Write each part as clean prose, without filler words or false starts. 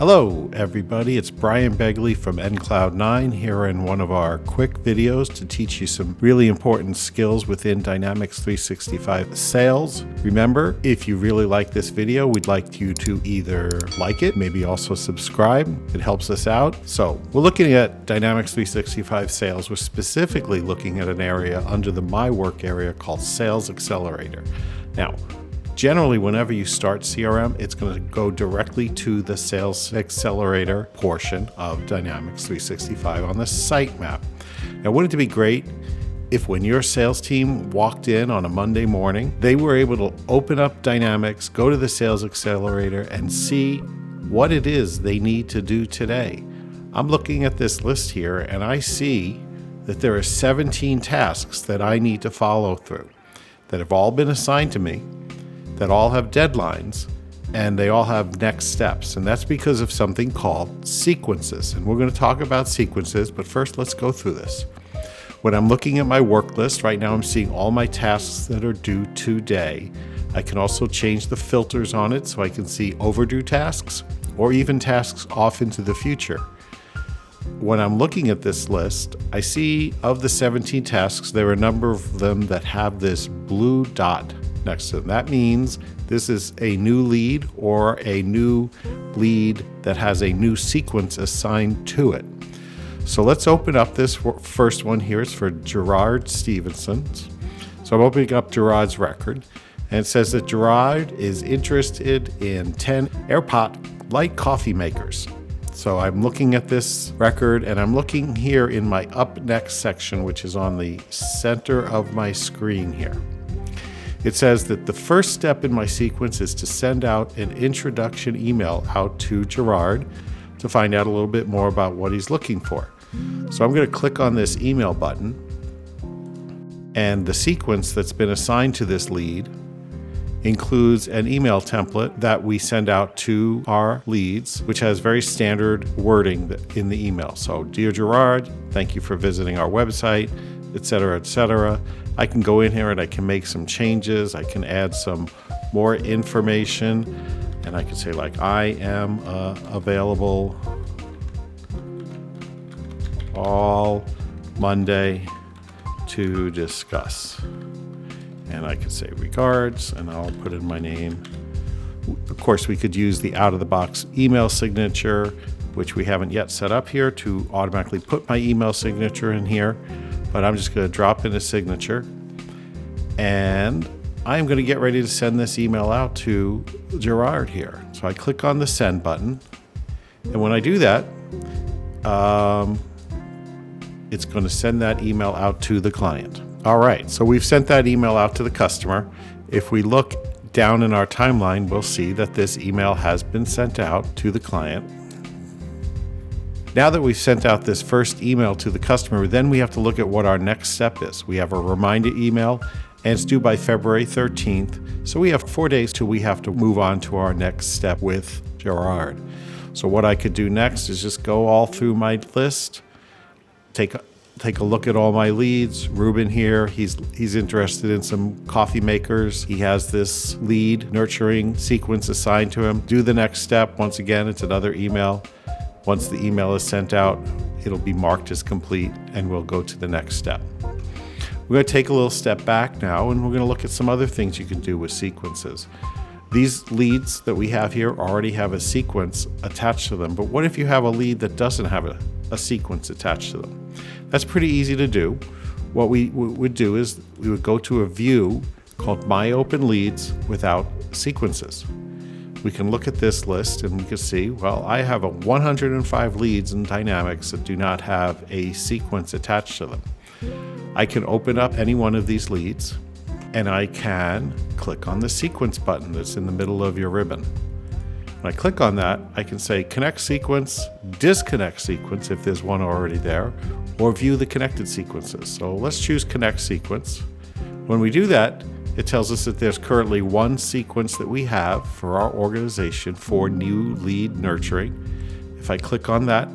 Hello everybody, it's Brian Begley from enCloud9 here in one of our quick videos to teach you some really important skills within Dynamics 365 sales. Remember, if you really like this video, we'd like you to either like it, maybe also subscribe. It helps us out. So we're looking at Dynamics 365 sales. We're specifically looking at an area under the My Work area called Sales Accelerator. Now, generally, whenever you start CRM, it's going to go directly to the Sales Accelerator portion of Dynamics 365 on the sitemap. Now, wouldn't it be great if when your sales team walked in on a Monday morning, they were able to open up Dynamics, go to the Sales Accelerator, and see what it is they need to do today? I'm looking at this list here, and I see that there are 17 tasks that I need to follow through that have all been assigned to me, that all have deadlines, and they all have next steps. And that's because of something called sequences. And we're going to talk about sequences, but first let's go through this. When I'm looking at my work list, right now I'm seeing all my tasks that are due today. I can also change the filters on it so I can see overdue tasks or even tasks off into the future. When I'm looking at this list, I see of the 17 tasks, there are a number of them that have this blue dot next to them. That means this is a new lead or a new lead that has a new sequence assigned to it. So let's open up this first one here. It's for Gerard Stevenson. So I'm opening up Gerard's record, and it says that Gerard is interested in 10 Airpot light coffee makers. So I'm looking at this record, and I'm looking here in my Up Next section, which is on the center of my screen here. It says that the first step in my sequence is to send out an introduction email out to Gerard to find out a little bit more about what he's looking for. So I'm going to click on this email button, and the sequence that's been assigned to this lead includes an email template that we send out to our leads, which has very standard wording in the email. So, dear Gerard, thank you for visiting our website, etc., etc. I can go in here and I can make some changes. I can add some more information, and I can say like, I am available all Monday to discuss. And I can say regards, and I'll put in my name. Of course, we could use the out-of-the-box email signature, which we haven't yet set up here, to automatically put my email signature in here. But I'm just going to drop in a signature, and I'm going to get ready to send this email out to Gerard here. So I click on the send button, and when I do that, it's going to send that email out to the client. All right, so we've sent that email out to the customer. If we look down in our timeline, we'll see that this email has been sent out to the client. Now that we've sent out this first email to the customer, then we have to look at what our next step is. We have a reminder email, and it's due by February 13th. So we have 4 days till we have to move on to our next step with Gerard. So what I could do next is just go all through my list, take a look at all my leads. Ruben here, he's interested in some coffee makers. He has this lead nurturing sequence assigned to him. Do the next step. Once again, it's another email. Once the email is sent out, it'll be marked as complete, and we'll go to the next step. We're going to take a little step back now, and we're going to look at some other things you can do with sequences. These leads that we have here already have a sequence attached to them, but what if you have a lead that doesn't have a sequence attached to them? That's pretty easy to do. What we would do is we would go to a view called My Open Leads without sequences. We can look at this list and we can see, well, I have 105 leads in Dynamics that do not have a sequence attached to them. I can open up any one of these leads, and I can click on the sequence button that's in the middle of your ribbon. When I click on that, I can say connect sequence, disconnect sequence if there's one already there, or view the connected sequences. So let's choose connect sequence. When we do that, it tells us that there's currently one sequence that we have for our organization for new lead nurturing. If I click on that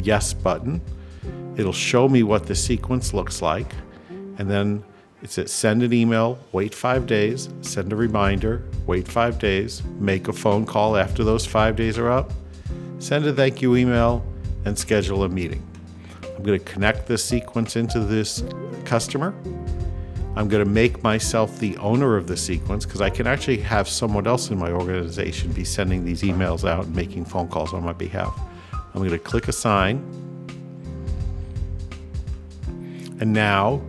yes button, it'll show me what the sequence looks like, and then It says send an email, wait 5 days, send a reminder, wait 5 days, make a phone call after those 5 days are up, send a thank you email, and schedule a meeting. I'm going to connect this sequence into this customer. I'm going to make myself the owner of the sequence because I can actually have someone else in my organization be sending these emails out and making phone calls on my behalf. I'm going to click assign. And now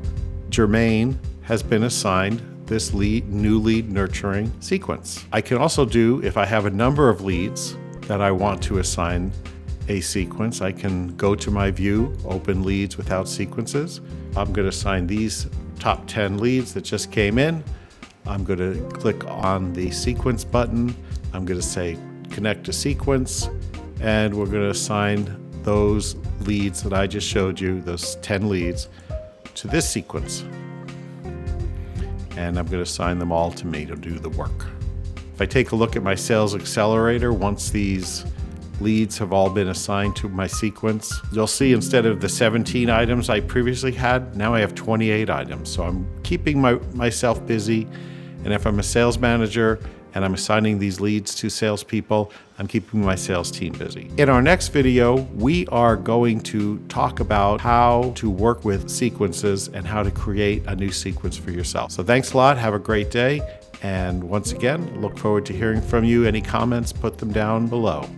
Jermaine has been assigned this new lead nurturing sequence. I can also do, if I have a number of leads that I want to assign a sequence, I can go to my view, open leads without sequences. I'm going to assign these top 10 leads that just came in. I'm going to click on the sequence button. I'm going to say connect to sequence, and we're going to assign those leads that I just showed you, those 10 leads, to this sequence. And I'm going to assign them all to me to do the work. If I take a look at my sales accelerator, once these leads have all been assigned to my sequence, you'll see instead of the 17 items I previously had, now I have 28 items. So I'm keeping myself busy. And if I'm a sales manager and I'm assigning these leads to salespeople, I'm keeping my sales team busy. In our next video, we are going to talk about how to work with sequences and how to create a new sequence for yourself. So thanks a lot. Have a great day. And once again, look forward to hearing from you. Any comments, put them down below.